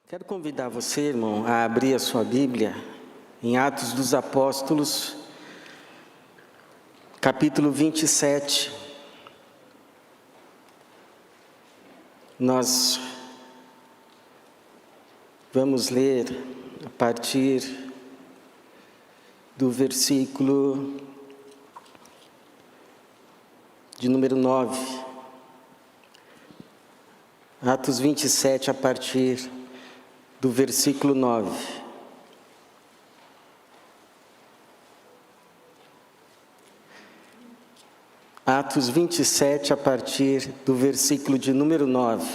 Quero convidar você, irmão, a abrir a sua Bíblia em Atos dos Apóstolos, capítulo 27. Nós vamos ler a partir do versículo de número 9. Atos 27, a partir do versículo 9. Atos 27, a partir do versículo de número 9.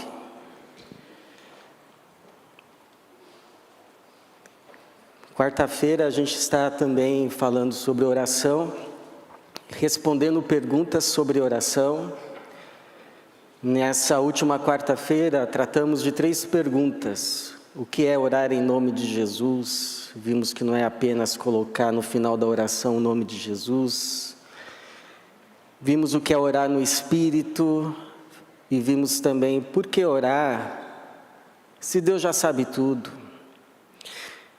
Quarta-feira a gente está também falando sobre oração, respondendo perguntas sobre oração. Nessa última quarta-feira tratamos de 3 perguntas. O que é orar em nome de Jesus? Vimos que não é apenas colocar no final da oração o nome de Jesus. Vimos o que é orar no Espírito e vimos também por que orar, se Deus já sabe tudo.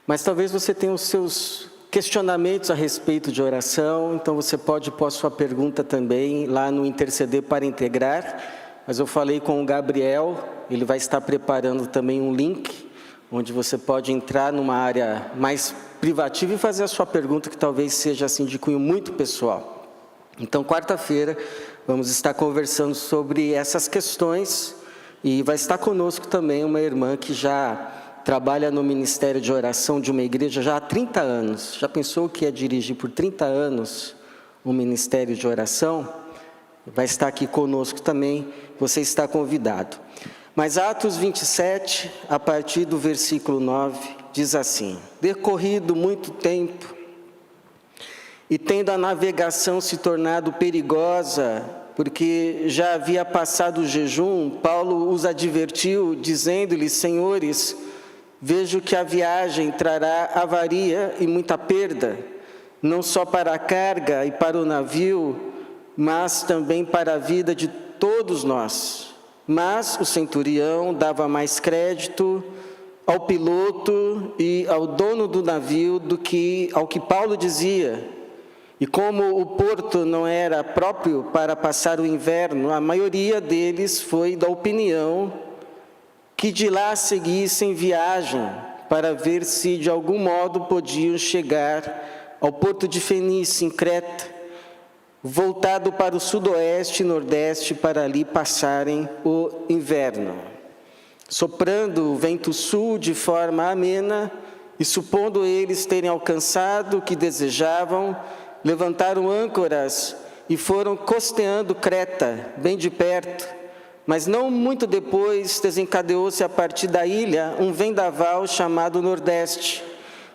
Mas talvez você tenha os seus questionamentos a respeito de oração, então você pode pôr sua pergunta também lá no Interceder para Integrar. Mas eu falei com o Gabriel, ele vai estar preparando também um link, onde você pode entrar numa área mais privativa e fazer a sua pergunta, que talvez seja assim de cunho muito pessoal. Então, quarta-feira, vamos estar conversando sobre essas questões e vai estar conosco também uma irmã que já trabalha no Ministério de Oração de uma igreja já há 30 anos. Já pensou que é dirigir por 30 anos um Ministério de Oração? Vai estar aqui conosco também, você está convidado. Mas Atos 27, a partir do versículo 9, diz assim: decorrido muito tempo, e tendo a navegação se tornado perigosa, porque já havia passado o jejum, Paulo os advertiu, dizendo-lhes: senhores, vejo que a viagem trará avaria e muita perda, não só para a carga e para o navio, mas também para a vida de todos nós. Mas o centurião dava mais crédito ao piloto e ao dono do navio do que ao que Paulo dizia. E como o porto não era próprio para passar o inverno, a maioria deles foi da opinião que de lá seguissem viagem para ver se de algum modo podiam chegar ao porto de Fenícia, em Creta, voltado para o sudoeste e nordeste, para ali passarem o inverno. Soprando o vento sul de forma amena, e supondo eles terem alcançado o que desejavam, levantaram âncoras e foram costeando Creta, bem de perto. Mas não muito depois desencadeou-se a partir da ilha um vendaval chamado Nordeste.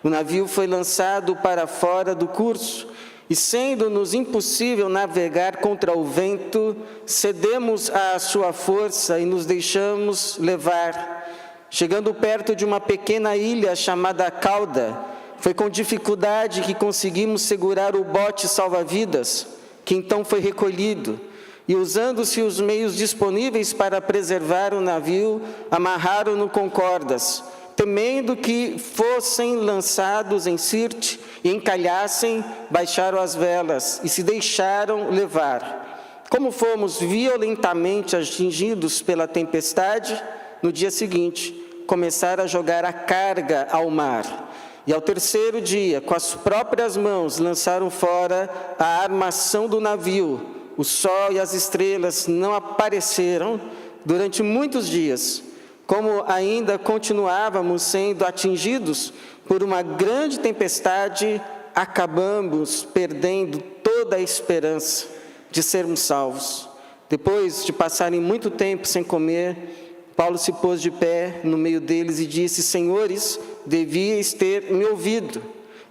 O navio foi lançado para fora do curso, e sendo-nos impossível navegar contra o vento, cedemos à sua força e nos deixamos levar. Chegando perto de uma pequena ilha chamada Cauda, foi com dificuldade que conseguimos segurar o bote salva-vidas, que então foi recolhido, e usando-se os meios disponíveis para preservar o navio, amarraram-no com cordas, temendo que fossem lançados em Sirte e encalhassem, baixaram as velas e se deixaram levar. Como fomos violentamente atingidos pela tempestade, no dia seguinte, começaram a jogar a carga ao mar. E ao terceiro dia, com as próprias mãos, lançaram fora a armação do navio. O sol e as estrelas não apareceram durante muitos dias. Como ainda continuávamos sendo atingidos por uma grande tempestade, acabamos perdendo toda a esperança de sermos salvos. Depois de passarem muito tempo sem comer, Paulo se pôs de pé no meio deles e disse: senhores, devíeis ter me ouvido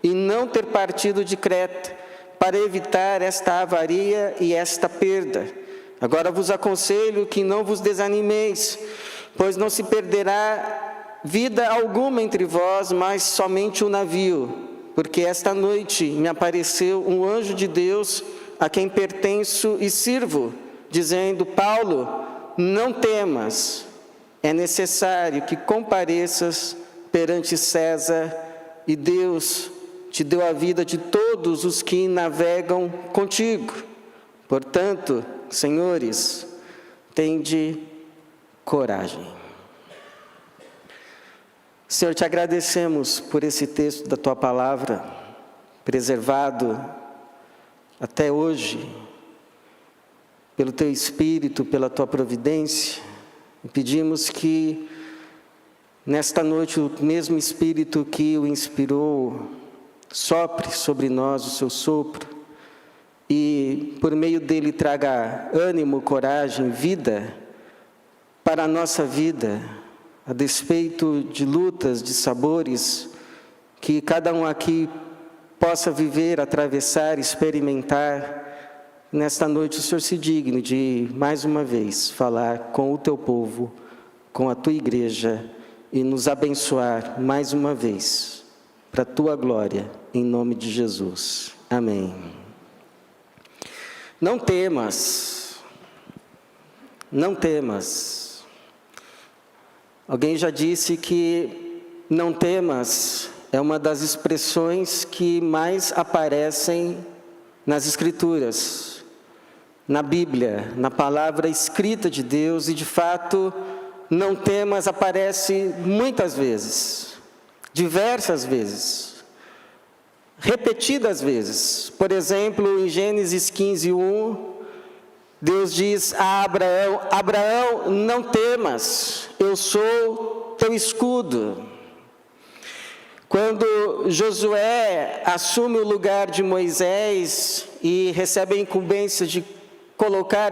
e não ter partido de Creta, para evitar esta avaria e esta perda. Agora vos aconselho que não vos desanimeis, pois não se perderá vida alguma entre vós, mas somente o navio. Porque esta noite me apareceu um anjo de Deus, a quem pertenço e sirvo, dizendo: Paulo, não temas, é necessário que compareças perante César, e Deus te deu a vida de todos os que navegam contigo. Portanto, senhores, tende coragem. Senhor, te agradecemos por esse texto da tua palavra, preservado até hoje, pelo teu Espírito, pela tua providência. E pedimos que, nesta noite, o mesmo Espírito que o inspirou, sopre sobre nós o seu sopro, e por meio dele traga ânimo, coragem, vida para a nossa vida, a despeito de lutas, de sabores, que cada um aqui possa viver, atravessar, experimentar. Nesta noite o Senhor se digne de, mais uma vez, falar com o teu povo, com a tua igreja, e nos abençoar mais uma vez, para a tua glória, em nome de Jesus. Amém. Não temas, não temas. Alguém já disse que não temas é uma das expressões que mais aparecem nas Escrituras, na Bíblia, na palavra escrita de Deus, e de fato, não temas aparece muitas vezes, diversas vezes, repetidas vezes. Por exemplo, em Gênesis 15:1, Deus diz a Abraão: Abraão, não temas, eu sou teu escudo. Quando Josué assume o lugar de Moisés e recebe a incumbência de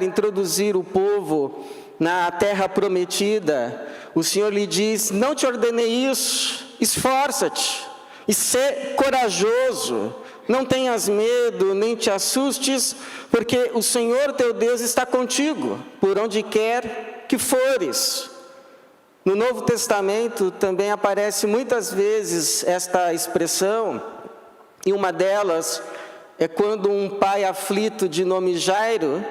introduzir o povo na terra prometida, o Senhor lhe diz: não te ordenei isso, esforça-te e sê corajoso, não tenhas medo, nem te assustes, porque o Senhor teu Deus está contigo, por onde quer que fores. No Novo Testamento também aparece muitas vezes esta expressão, e uma delas é quando um pai aflito de nome Jairo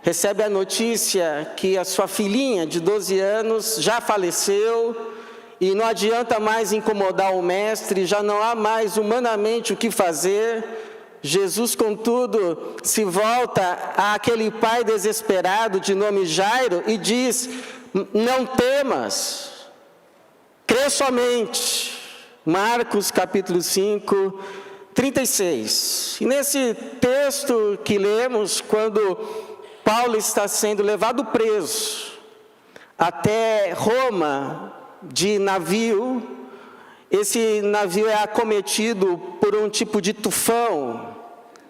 recebe a notícia que a sua filhinha de 12 anos já faleceu, e não adianta mais incomodar o mestre, já não há mais humanamente o que fazer. Jesus, contudo, se volta àquele pai desesperado de nome Jairo e diz: não temas, crê somente. Marcos capítulo 5, 36. E nesse texto que lemos, quando Paulo está sendo levado preso até Roma de navio, esse navio é acometido por um tipo de tufão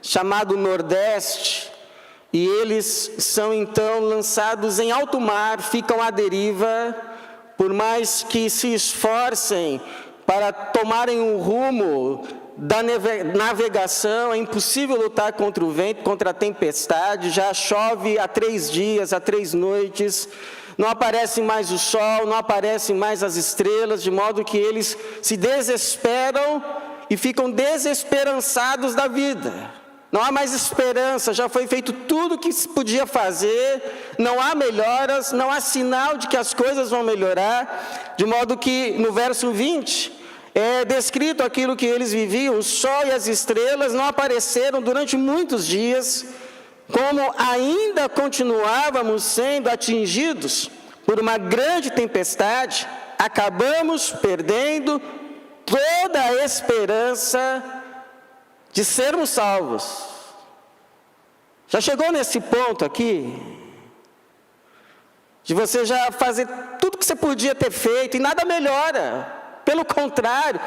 chamado Nordeste, e eles são então lançados em alto mar, ficam à deriva. Por mais que se esforcem para tomarem um rumo da navegação, é impossível lutar contra o vento, contra a tempestade. Já chove há 3 dias, há 3 noites, não aparece mais o sol, não aparecem mais as estrelas, de modo que eles se desesperam e ficam desesperançados da vida. Não há mais esperança, já foi feito tudo o que se podia fazer, não há melhoras, não há sinal de que as coisas vão melhorar, de modo que no verso 20 é descrito aquilo que eles viviam: o sol e as estrelas não apareceram durante muitos dias, como ainda continuávamos sendo atingidos por uma grande tempestade, acabamos perdendo toda a esperança de sermos salvos. Já chegou nesse ponto aqui, de você já fazer tudo que você podia ter feito e nada melhora? Pelo contrário,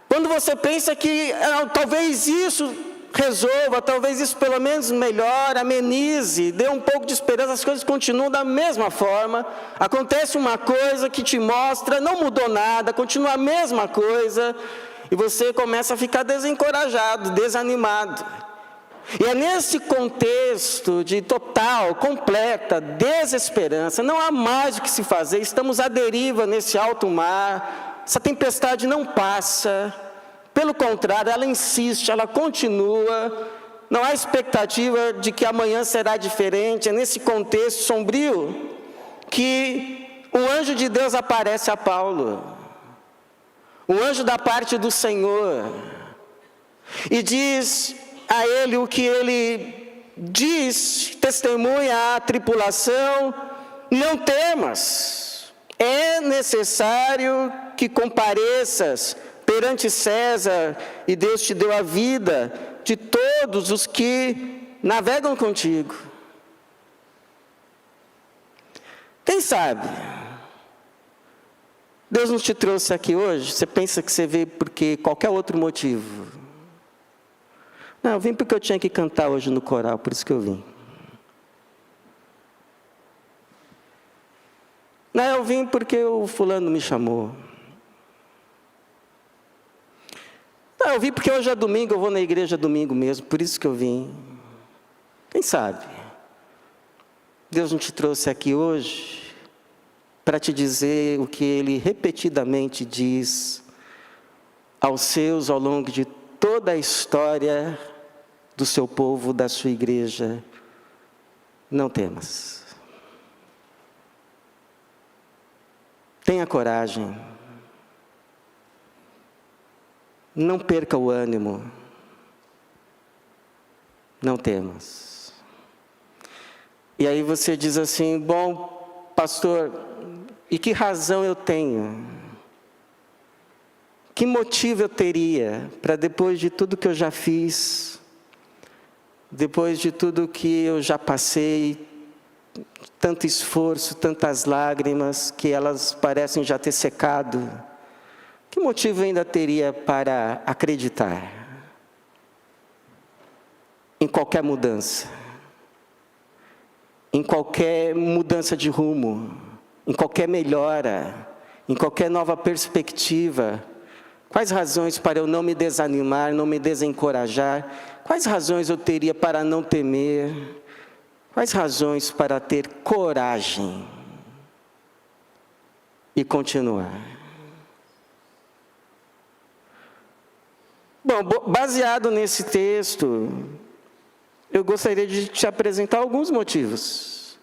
quando você pensa que talvez isso resolva, talvez isso pelo menos melhore, amenize, dê um pouco de esperança, as coisas continuam da mesma forma. Acontece uma coisa que te mostra, não mudou nada, continua a mesma coisa, e você começa a ficar desencorajado, desanimado. E é nesse contexto de total, completa desesperança, não há mais o que se fazer, estamos à deriva nesse alto mar, essa tempestade não passa, pelo contrário, ela insiste, ela continua, não há expectativa de que amanhã será diferente. É nesse contexto sombrio que um anjo de Deus aparece a Paulo, um anjo da parte do Senhor, e diz a ele o que ele diz, testemunha à tripulação: não temas, é necessário que compareças perante César, e Deus te deu a vida de todos os que navegam contigo. Quem sabe Deus não te trouxe aqui hoje, você pensa que você veio porque qualquer outro motivo. Não, eu vim porque eu tinha que cantar hoje no coral, por isso que eu vim. Não, eu vim porque o fulano me chamou. Não, eu vim porque hoje é domingo, eu vou na igreja domingo mesmo, por isso que eu vim. Quem sabe Deus não te trouxe aqui hoje para te dizer o que Ele repetidamente diz aos seus ao longo de toda a história do seu povo, da sua igreja: não temas. Tenha coragem. Não perca o ânimo. Não temas. E aí você diz assim: bom, pastor, e que razão eu tenho? Que motivo eu teria para, depois de tudo que eu já fiz, depois de tudo que eu já passei, tanto esforço, tantas lágrimas, que elas parecem já ter secado, que motivo eu ainda teria para acreditar em qualquer mudança? Em qualquer mudança de rumo, em qualquer melhora, em qualquer nova perspectiva? Quais razões para eu não me desanimar, não me desencorajar? Quais razões eu teria para não temer? Quais razões para ter coragem e continuar? Bom, baseado nesse texto, eu gostaria de te apresentar alguns motivos.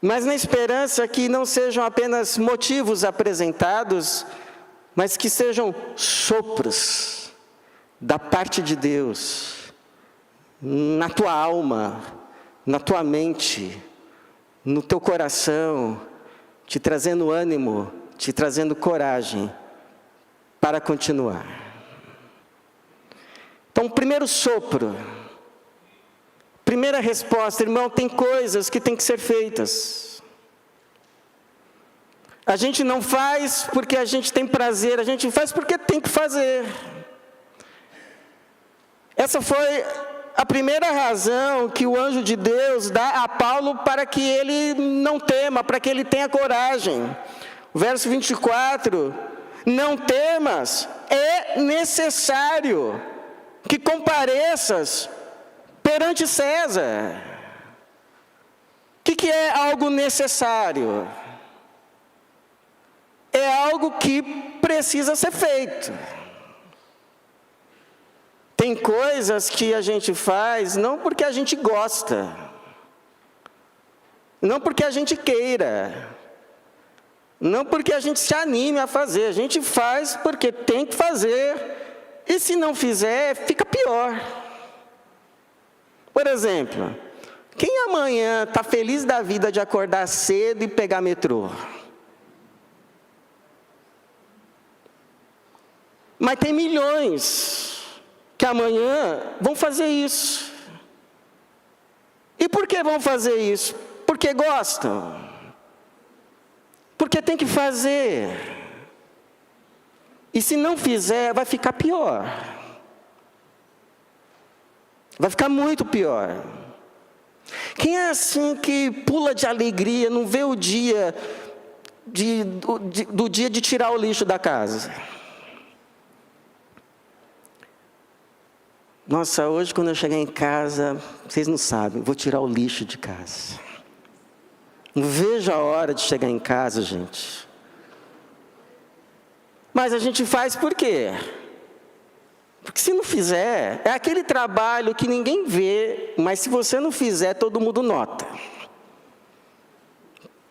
Mas na esperança que não sejam apenas motivos apresentados, mas que sejam sopros da parte de Deus, na tua alma, na tua mente, no teu coração, te trazendo ânimo, te trazendo coragem para continuar. Então, primeiro sopro, primeira resposta: irmão, tem coisas que têm que ser feitas. A gente não faz porque a gente tem prazer, a gente faz porque tem que fazer. Essa foi a primeira razão que o anjo de Deus dá a Paulo para que ele não tema, para que ele tenha coragem. O verso 24: não temas, é necessário que compareças perante César. O que é algo necessário? É algo que precisa ser feito. Tem coisas que a gente faz não porque a gente gosta, não porque a gente queira, não porque a gente se anime a fazer, a gente faz porque tem que fazer, e se não fizer, fica pior. Por exemplo, quem amanhã está feliz da vida de acordar cedo e pegar metrô? Mas tem milhões que amanhã vão fazer isso. E por que vão fazer isso? Porque gostam. Porque tem que fazer. E se não fizer, vai ficar pior. Vai ficar muito pior. Quem é assim que pula de alegria, não vê o dia do dia de tirar o lixo da casa? Nossa, hoje quando eu chegar em casa, vocês não sabem, vou tirar o lixo de casa. Não vejo a hora de chegar em casa, gente. Mas a gente faz por quê? Porque se não fizer, é aquele trabalho que ninguém vê, mas se você não fizer, todo mundo nota.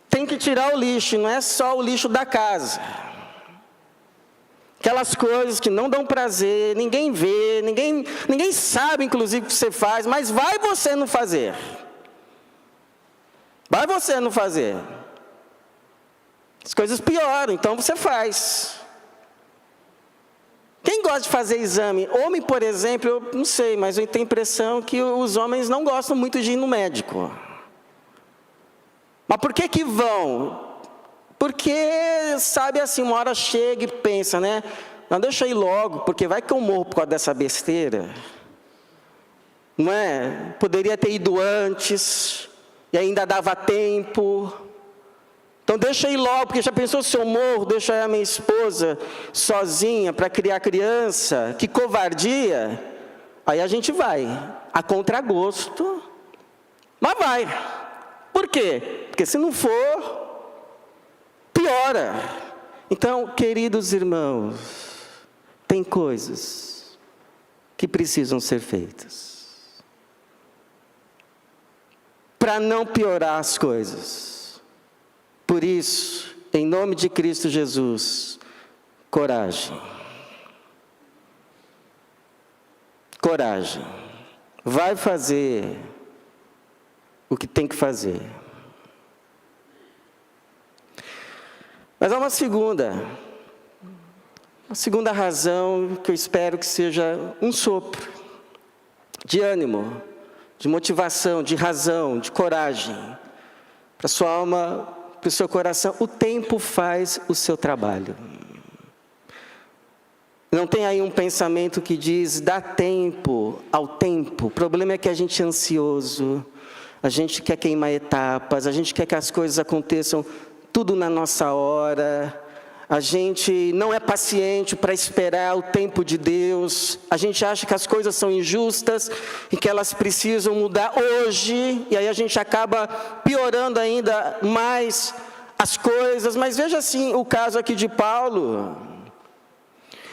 Tem que tirar o lixo, não é só o lixo da casa. Aquelas coisas que não dão prazer, ninguém vê, ninguém sabe, inclusive, o que você faz, mas vai você não fazer. Vai você não fazer. As coisas pioram, então você faz. Quem gosta de fazer exame? Homem, por exemplo, eu não sei, mas eu tenho a impressão que os homens não gostam muito de ir no médico. Mas por que vão? Porque, sabe assim, uma hora chega e pensa, né? Não, deixa eu ir logo, porque vai que eu morro por causa dessa besteira. Não é? Poderia ter ido antes, e ainda dava tempo. Então deixa eu ir logo, porque já pensou se eu morro, deixa a minha esposa sozinha para criar criança? Que covardia. Aí a gente vai, a contragosto, mas vai. Por quê? Porque se não for, piora. Então, queridos irmãos, tem coisas que precisam ser feitas para não piorar as coisas. Por isso, em nome de Cristo Jesus, coragem. Coragem. Vai fazer o que tem que fazer. Mas há uma segunda razão que eu espero que seja um sopro de ânimo, de motivação, de razão, de coragem, para a sua alma, para o seu coração. O tempo faz o seu trabalho. Não tem aí um pensamento que diz, dá tempo ao tempo. O problema é que a gente é ansioso, a gente quer queimar etapas, a gente quer que as coisas aconteçam tudo na nossa hora. A gente não é paciente para esperar o tempo de Deus. A gente acha que as coisas são injustas e que elas precisam mudar hoje. E aí a gente acaba piorando ainda mais as coisas. Mas veja assim o caso aqui de Paulo.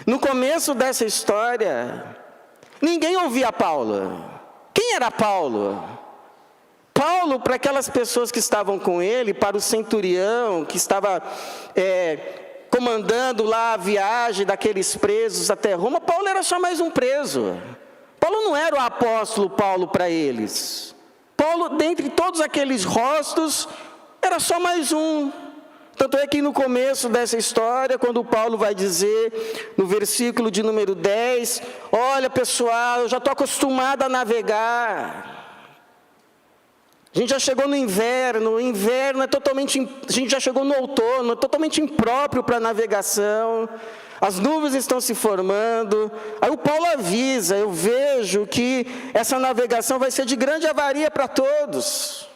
No começo dessa história, ninguém ouvia Paulo. Quem era Paulo? Paulo, para aquelas pessoas que estavam com ele, para o centurião que estava comandando lá a viagem daqueles presos até Roma, Paulo era só mais um preso. Paulo não era o apóstolo Paulo para eles. Paulo, dentre todos aqueles rostos, era só mais um. Tanto é que no começo dessa história, quando Paulo vai dizer, no versículo de número 10, olha pessoal, eu já estou acostumado a navegar. A gente já chegou no inverno, o inverno é totalmente, a gente já chegou no outono, é totalmente impróprio para navegação, as nuvens estão se formando. Aí o Paulo avisa, eu vejo que essa navegação vai ser de grande avaria para todos.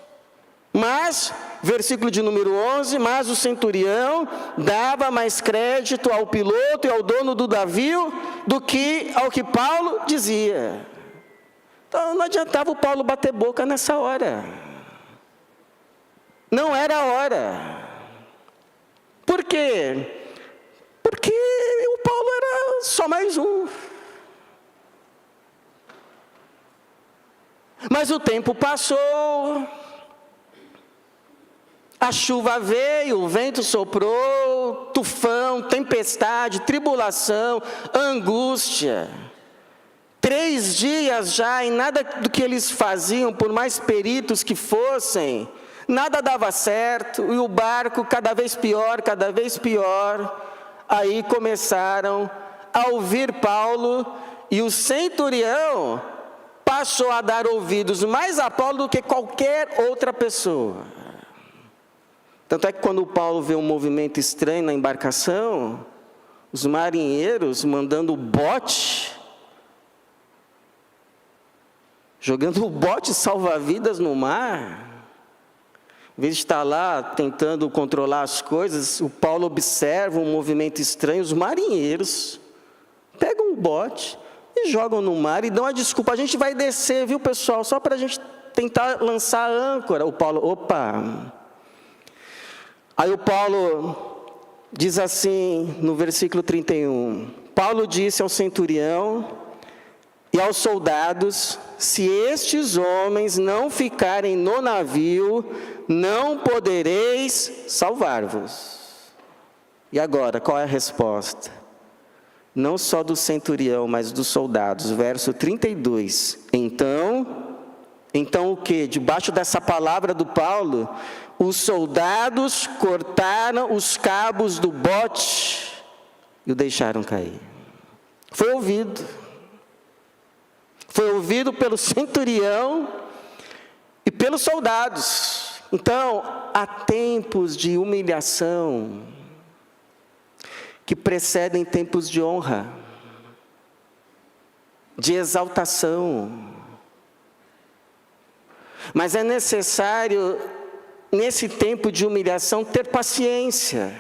Mas, versículo de número 11, mas o centurião dava mais crédito ao piloto e ao dono do navio do que ao que Paulo dizia. Então não adiantava o Paulo bater boca nessa hora. Não era a hora. Por quê? Porque o Paulo era só mais um. Mas o tempo passou, a chuva veio, o vento soprou, tufão, tempestade, tribulação, angústia. 3 dias já, e nada do que eles faziam, por mais peritos que fossem, nada dava certo, e o barco cada vez pior, cada vez pior. Aí começaram a ouvir Paulo, e o centurião passou a dar ouvidos mais a Paulo do que qualquer outra pessoa. Tanto é que quando Paulo vê um movimento estranho na embarcação, os marinheiros mandando o bote, jogando o bote salva-vidas no mar, em vez de estar lá tentando controlar as coisas, o Paulo observa um movimento estranho, os marinheiros pegam um bote e jogam no mar e dão a desculpa, a gente vai descer, viu pessoal, só para a gente tentar lançar a âncora. O Paulo, opa. Aí o Paulo diz assim, no versículo 31, Paulo disse ao centurião, E aos soldados: se estes homens não ficarem no navio, não podereis salvar-vos. E agora, qual é a resposta? Não só do centurião, mas dos soldados. Verso 32. Então o que? Debaixo dessa palavra do Paulo, os soldados cortaram os cabos do bote e o deixaram cair. Foi ouvido. Foi ouvido pelo centurião e pelos soldados. Então, há tempos de humilhação que precedem tempos de honra, de exaltação. Mas é necessário, nesse tempo de humilhação, ter paciência.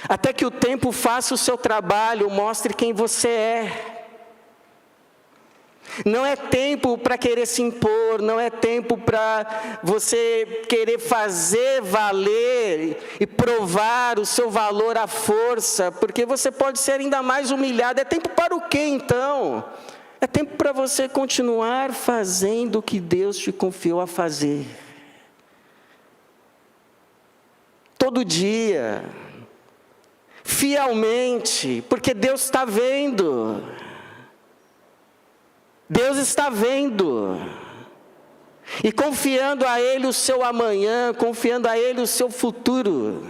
Até que o tempo faça o seu trabalho, mostre quem você é. Não é tempo para querer se impor, não é tempo para você querer fazer valer e provar o seu valor à força, porque você pode ser ainda mais humilhado. É tempo para o quê então? É tempo para você continuar fazendo o que Deus te confiou a fazer. Todo dia, fielmente, porque Deus está vendo. Deus está vendo, e confiando a Ele o seu amanhã, confiando a Ele o seu futuro,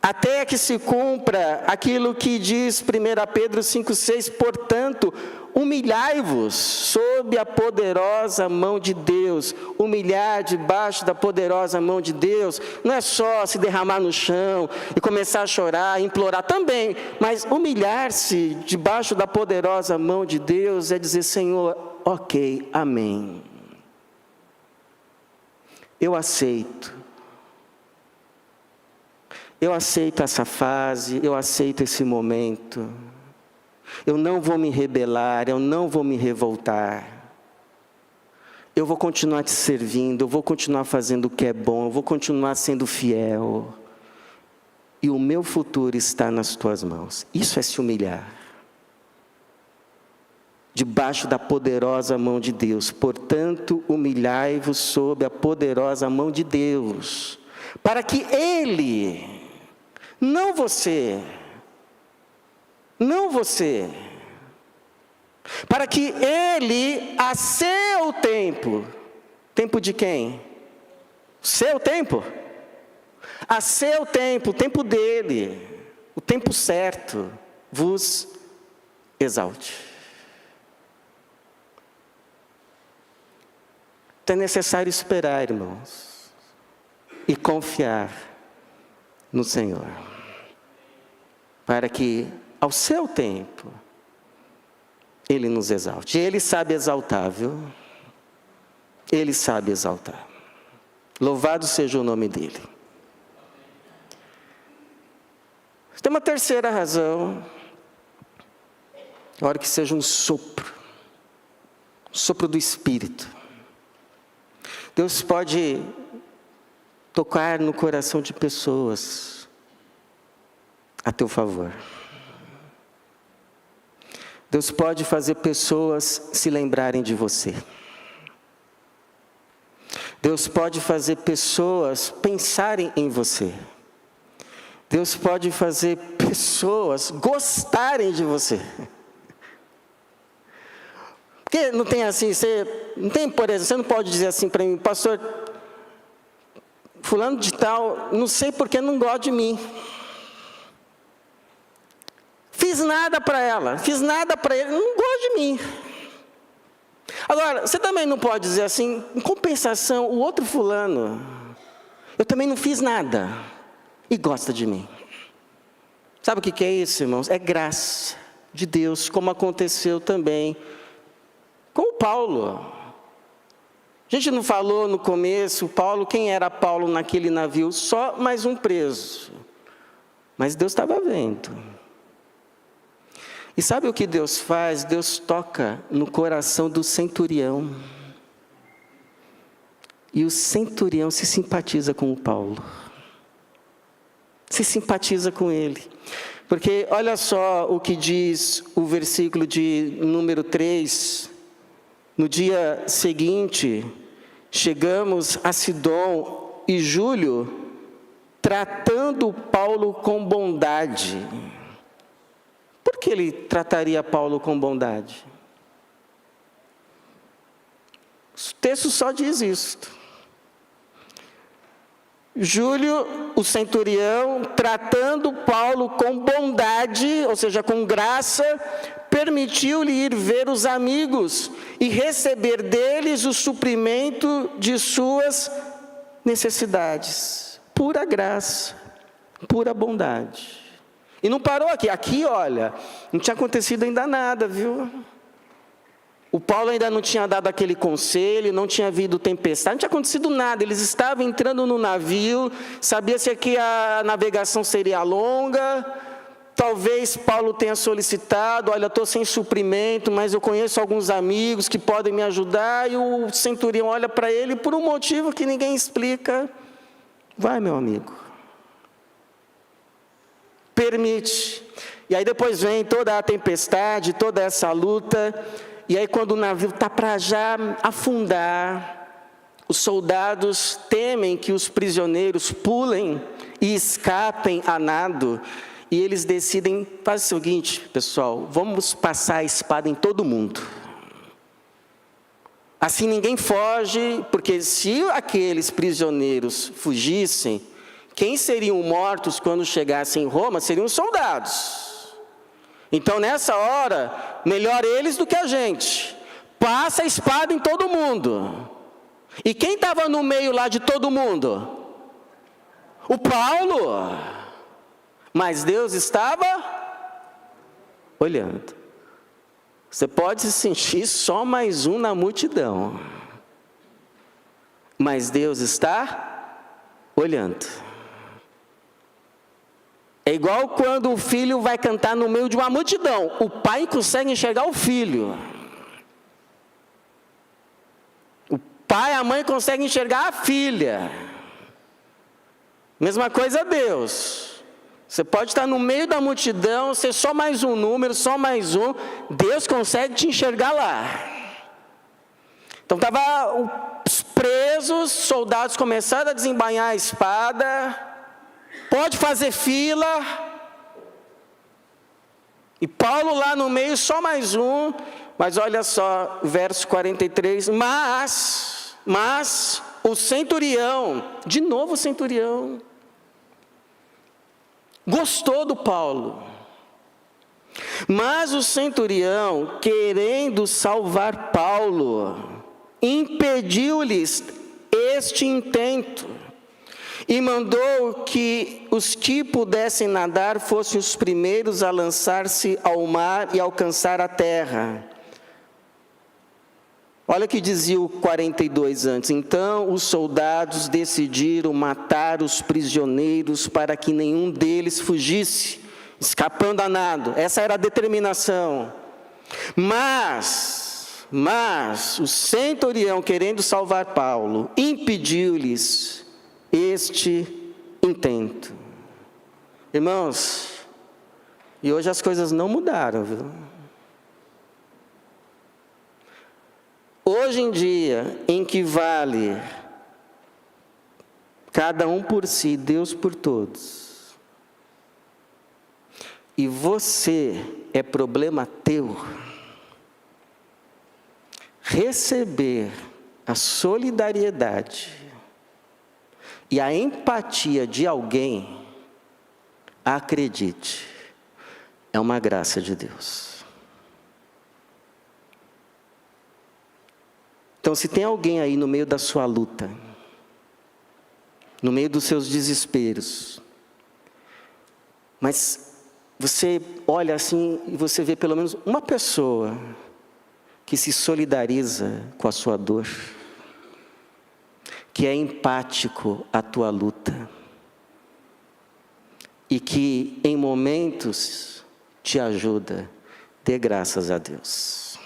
até que se cumpra aquilo que diz 1 Pedro 5,6, portanto, humilhai-vos sob a poderosa mão de Deus. Humilhar debaixo da poderosa mão de Deus não é só se derramar no chão e começar a chorar, implorar também, mas humilhar-se debaixo da poderosa mão de Deus é dizer: Senhor, ok, amém. Eu aceito essa fase, eu aceito esse momento. Eu não vou me rebelar, eu não vou me revoltar. Eu vou continuar te servindo, eu vou continuar fazendo o que é bom, eu vou continuar sendo fiel. E o meu futuro está nas tuas mãos. Isso é se humilhar. Debaixo da poderosa mão de Deus. Portanto, humilhai-vos sob a poderosa mão de Deus, para que Ele, não você, para que Ele, a seu tempo, tempo de quem? Seu tempo? A seu tempo, o tempo dele, o tempo certo, vos exalte. Então é necessário esperar, irmãos, e confiar no Senhor, para que ao seu tempo Ele nos exalte. Ele sabe exaltar, viu? Ele sabe exaltar. Louvado seja o nome dEle. Tem uma terceira razão. A hora que seja um sopro do Espírito. Deus pode tocar no coração de pessoas a teu favor. Deus pode fazer pessoas se lembrarem de você. Deus pode fazer pessoas pensarem em você. Deus pode fazer pessoas gostarem de você. Porque não tem assim, não tem, por exemplo, você não pode dizer assim para mim: pastor, fulano de tal, não sei porque não gosta de mim. Fiz nada para ela, fiz nada para ele, não gosta de mim. Agora, você também não pode dizer assim: em compensação, o outro fulano, eu também não fiz nada e gosta de mim. Sabe o que é isso, irmãos? É graça de Deus, como aconteceu também com o Paulo. A gente não falou no começo, Paulo, quem era Paulo naquele navio? Só mais um preso. Mas Deus estava vendo. E sabe o que Deus faz? Deus toca no coração do centurião. E o centurião se simpatiza com o Paulo. Se simpatiza com ele. Porque olha só o que diz o versículo de número 3. No dia seguinte, chegamos a Sidom e Júlio, tratando Paulo com bondade. Por que ele trataria Paulo com bondade? O texto só diz isto. Júlio, o centurião, tratando Paulo com bondade, ou seja, com graça, permitiu-lhe ir ver os amigos e receber deles o suprimento de suas necessidades. Pura graça, pura bondade. E não parou aqui. Aqui, olha, não tinha acontecido ainda nada, viu? O Paulo ainda não tinha dado aquele conselho, não tinha havido tempestade, não tinha acontecido nada. Eles estavam entrando no navio, sabia-se que a navegação seria longa. Talvez Paulo tenha solicitado, olha, estou sem suprimento, mas eu conheço alguns amigos que podem me ajudar. E o centurião olha para ele por um motivo que ninguém explica. Vai, meu amigo. Permite. E aí depois vem toda a tempestade, toda essa luta. E aí quando o navio está para já afundar, os soldados temem que os prisioneiros pulem e escapem a nado. E eles decidem, faz o seguinte, pessoal, vamos passar a espada em todo mundo. Assim ninguém foge, porque se aqueles prisioneiros fugissem, quem seriam mortos quando chegassem em Roma seriam os soldados. Então, nessa hora, melhor eles do que a gente. Passa a espada em todo mundo. E quem estava no meio lá de todo mundo? O Paulo. Mas Deus estava olhando. Você pode se sentir só mais um na multidão. Mas Deus está olhando. É igual quando o filho vai cantar no meio de uma multidão. O pai consegue enxergar o filho. O pai e a mãe conseguem enxergar a filha. Mesma coisa Deus. Você pode estar no meio da multidão, ser só mais um número, só mais um. Deus consegue te enxergar lá. Então estavam os presos, soldados começaram a desembainhar a espada. Pode fazer fila. E Paulo lá no meio, só mais um. Mas olha só, verso 43. Mas o centurião, de novo o centurião, gostou do Paulo. Mas o centurião, querendo salvar Paulo, impediu-lhes este intento. E mandou que os que pudessem nadar fossem os primeiros a lançar-se ao mar e alcançar a terra. Olha o que dizia o 42 antes. Então os soldados decidiram matar os prisioneiros para que nenhum deles fugisse, escapando a nado. Essa era a determinação. Mas o centurião, querendo salvar Paulo, impediu-lhes este intento. Irmãos, e hoje as coisas não mudaram, viu? Hoje em dia, em que vale cada um por si, Deus por todos, e você é problema teu, receber a solidariedade e a empatia de alguém, acredite, é uma graça de Deus. Então, se tem alguém aí no meio da sua luta, no meio dos seus desesperos, mas você olha assim e você vê pelo menos uma pessoa que se solidariza com a sua dor, que é empático à tua luta e que em momentos te ajuda, dê graças a Deus.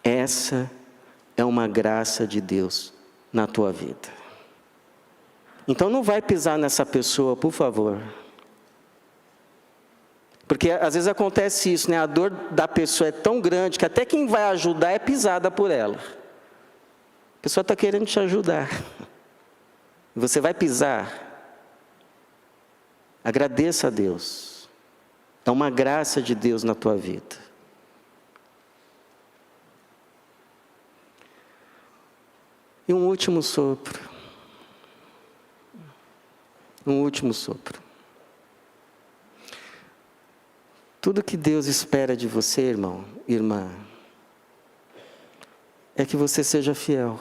Essa é uma graça de Deus na tua vida. Então não vai pisar nessa pessoa, por favor. Porque às vezes acontece isso, né? A dor da pessoa é tão grande que até quem vai ajudar é pisada por ela. A pessoa está querendo te ajudar. Você vai pisar. Agradeça a Deus. É uma graça de Deus na tua vida. E um último sopro. Um último sopro. Tudo que Deus espera de você, irmão, irmã, é que você seja fiel.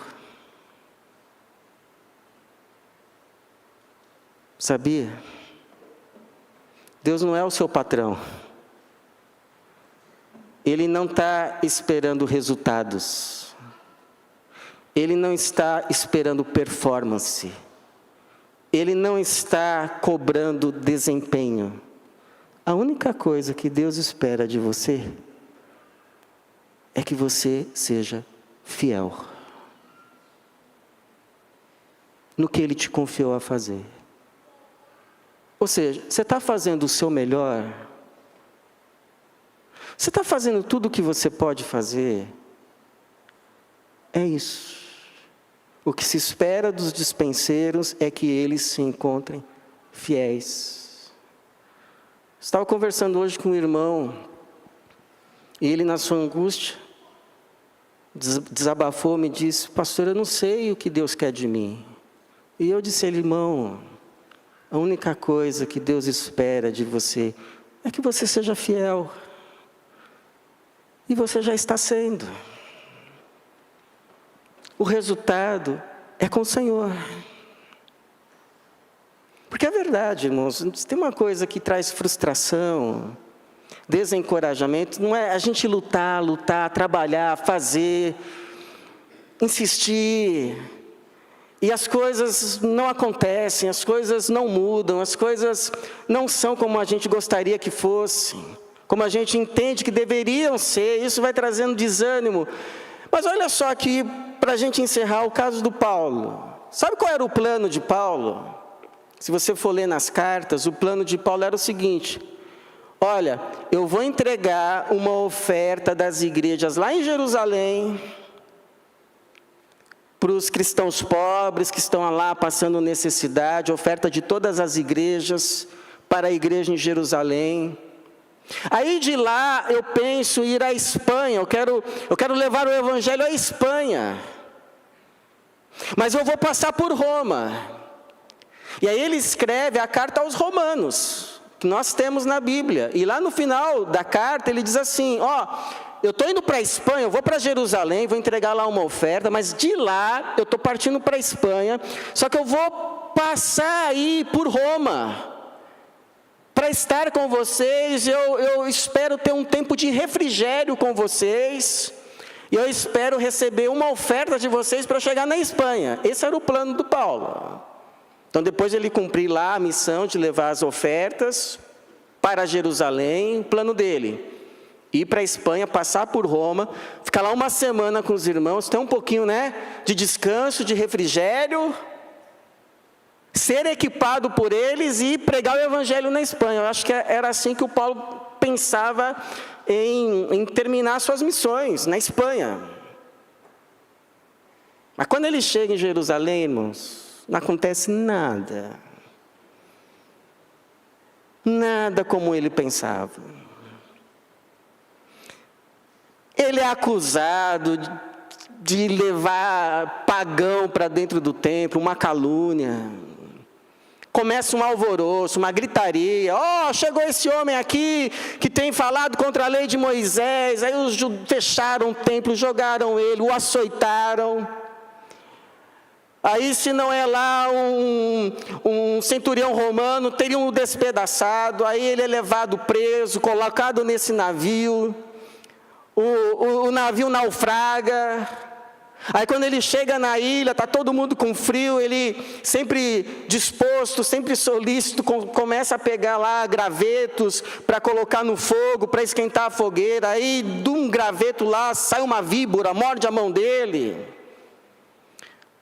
Sabia? Deus não é o seu patrão. Ele não está esperando resultados. Ele não está esperando performance. Ele não está cobrando desempenho. A única coisa que Deus espera de você é que você seja fiel no que Ele te confiou a fazer. Ou seja, você está fazendo o seu melhor? Você está fazendo tudo o que você pode fazer? É isso. O que se espera dos dispenseiros é que eles se encontrem fiéis. Estava conversando hoje com um irmão, e ele na sua angústia, desabafou, me disse: pastor, eu não sei o que Deus quer de mim. E eu disse a ele: irmão, a única coisa que Deus espera de você é que você seja fiel. E você já está sendo. O resultado é com o Senhor. Porque é verdade, irmãos, tem uma coisa que traz frustração, desencorajamento, não é a gente lutar, trabalhar, fazer, insistir, e as coisas não acontecem, as coisas não mudam, as coisas não são como a gente gostaria que fossem, como a gente entende que deveriam ser, isso vai trazendo desânimo. Mas olha só aqui, para a gente encerrar, o caso do Paulo. Sabe qual era o plano de Paulo? Se você for ler nas cartas, o plano de Paulo era o seguinte: olha, eu vou entregar uma oferta das igrejas lá em Jerusalém, para os cristãos pobres que estão lá passando necessidade, oferta de todas as igrejas, para a igreja em Jerusalém. Aí de lá eu penso em ir à Espanha, eu quero levar o evangelho à Espanha, mas eu vou passar por Roma. E aí ele escreve a carta aos Romanos, que nós temos na Bíblia. E lá no final da carta ele diz assim: eu estou indo para a Espanha, eu vou para Jerusalém, vou entregar lá uma oferta, mas de lá eu estou partindo para a Espanha, só que eu vou passar aí por Roma, para estar com vocês. Eu espero ter um tempo de refrigério com vocês, e eu espero receber uma oferta de vocês para chegar na Espanha. Esse era o plano do Paulo. Então, depois de ele cumprir lá a missão de levar as ofertas para Jerusalém, o plano dele: ir para a Espanha, passar por Roma, ficar lá uma semana com os irmãos, ter um pouquinho, de descanso, de refrigério, ser equipado por eles e pregar o evangelho na Espanha. Eu acho que era assim que o Paulo pensava em terminar suas missões, na Espanha. Mas quando ele chega em Jerusalém, irmãos, não acontece nada. Nada como ele pensava. Ele é acusado de levar pagão para dentro do templo, uma calúnia. Começa um alvoroço, uma gritaria: chegou esse homem aqui que tem falado contra a lei de Moisés. Aí os fecharam o templo, jogaram ele, o açoitaram. Aí, se não é lá um centurião romano, teriam o despedaçado. Aí ele é levado preso, colocado nesse navio. O navio naufraga. Aí quando ele chega na ilha, está todo mundo com frio, ele sempre disposto, sempre solícito, começa a pegar lá gravetos para colocar no fogo, para esquentar a fogueira. Aí de um graveto lá sai uma víbora, morde a mão dele.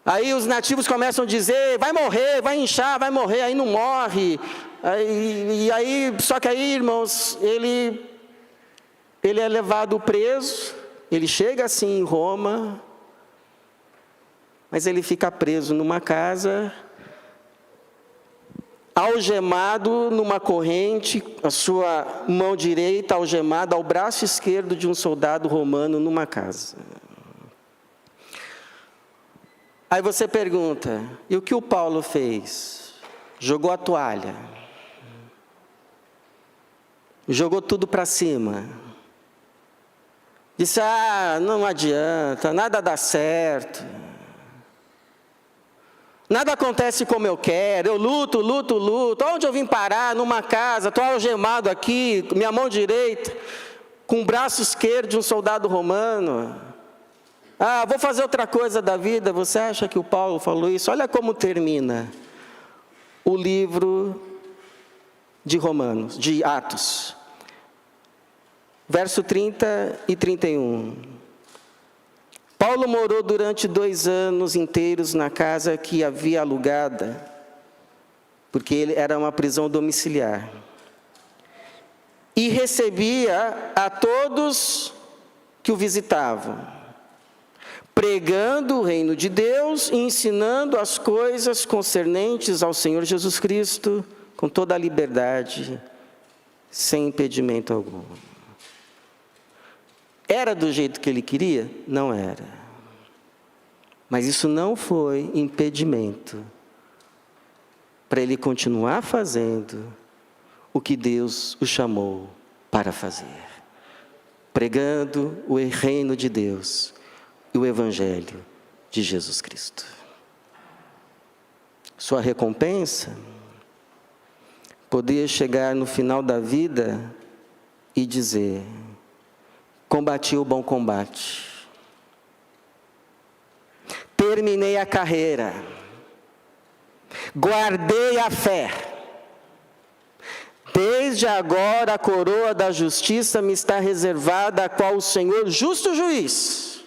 Aí os nativos começam a dizer: vai morrer, vai inchar, vai morrer. Aí não morre. Só que aí, irmãos, ele é levado preso, ele chega assim em Roma, mas ele fica preso numa casa, algemado numa corrente, a sua mão direita algemada ao braço esquerdo de um soldado romano numa casa. Aí você pergunta, e o que o Paulo fez? Jogou a toalha. Jogou tudo para cima. Disse, não adianta, nada dá certo. Nada acontece como eu quero, eu luto. Onde eu vim parar? Numa casa, estou algemado aqui, minha mão direita, com o braço esquerdo de um soldado romano. Vou fazer outra coisa da vida. Você acha que o Paulo falou isso? Olha como termina o livro de Romanos, de Atos. Verso 30 e 31. Paulo morou durante 2 anos inteiros na casa que havia alugada, porque ele era uma prisão domiciliar. E recebia a todos que o visitavam, pregando o reino de Deus e ensinando as coisas concernentes ao Senhor Jesus Cristo, com toda a liberdade, sem impedimento algum. Era do jeito que ele queria? Não era. Mas isso não foi impedimento para ele continuar fazendo o que Deus o chamou para fazer. Pregando o reino de Deus e o evangelho de Jesus Cristo. Sua recompensa? Poder chegar no final da vida e dizer: combati o bom combate, terminei a carreira, guardei a fé. Desde agora a coroa da justiça me está reservada, a qual o Senhor, justo juiz,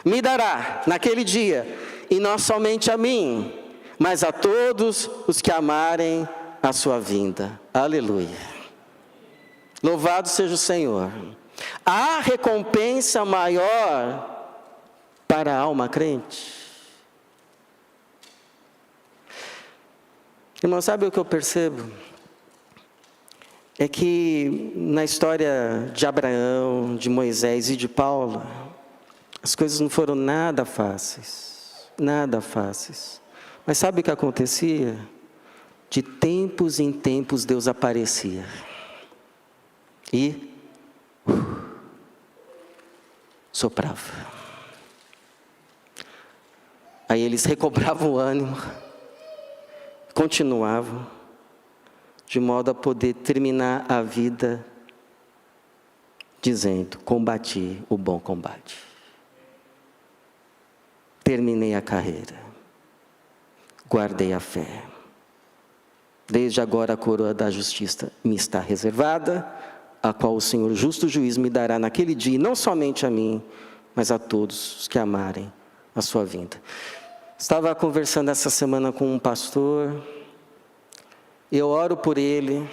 me dará naquele dia, e não somente a mim, mas a todos os que amarem a sua vinda. Aleluia. Louvado seja o Senhor. Há recompensa maior para a alma crente? Irmão, sabe o que eu percebo? É que na história de Abraão, de Moisés e de Paulo, as coisas não foram nada fáceis. Nada fáceis. Mas sabe o que acontecia? De tempos em tempos Deus aparecia. E soprava. Aí eles recobravam o ânimo, continuavam, de modo a poder terminar a vida dizendo: combati o bom combate. Terminei a carreira. Guardei a fé. Desde agora a coroa da justiça me está reservada, a qual o Senhor, justo juiz, me dará naquele dia, e não somente a mim, mas a todos os que amarem a sua vinda. Estava conversando essa semana com um pastor, eu oro por ele,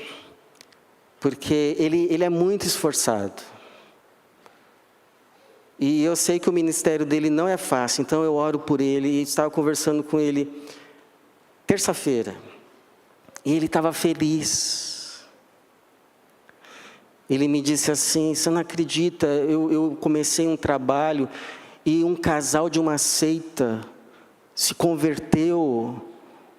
porque ele é muito esforçado. E eu sei que o ministério dele não é fácil, então eu oro por ele, e estava conversando com ele terça-feira, e ele estava feliz. Ele me disse assim: você não acredita, eu comecei um trabalho e um casal de uma seita se converteu,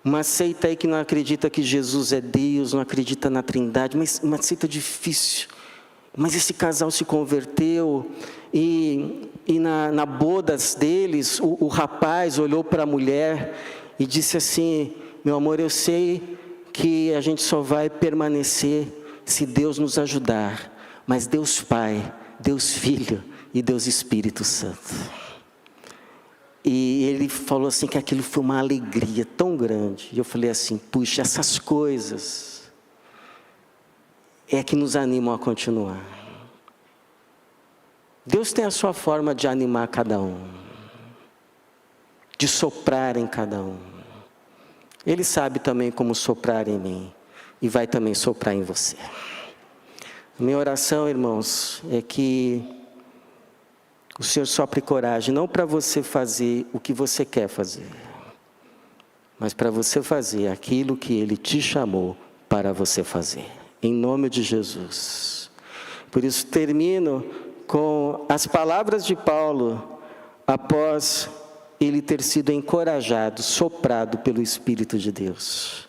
uma seita aí que não acredita que Jesus é Deus, não acredita na Trindade, mas uma seita difícil. Mas esse casal se converteu e na boda deles, o rapaz olhou para a mulher e disse assim: meu amor, eu sei que a gente só vai permanecer se Deus nos ajudar, mas Deus Pai, Deus Filho e Deus Espírito Santo. E ele falou assim que aquilo foi uma alegria tão grande. E eu falei assim: puxa, essas coisas é que nos animam a continuar. Deus tem a sua forma de animar cada um, de soprar em cada um. Ele sabe também como soprar em mim. e vai também soprar em você. A minha oração, irmãos, é que o Senhor sopre coragem, não para você fazer o que você quer fazer, mas para você fazer aquilo que Ele te chamou para você fazer. Em nome de Jesus. Por isso termino com as palavras de Paulo, após ele ter sido encorajado, soprado pelo Espírito de Deus.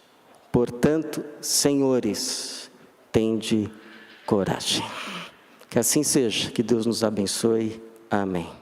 Portanto, senhores, tende coragem. Que assim seja, que Deus nos abençoe. Amém.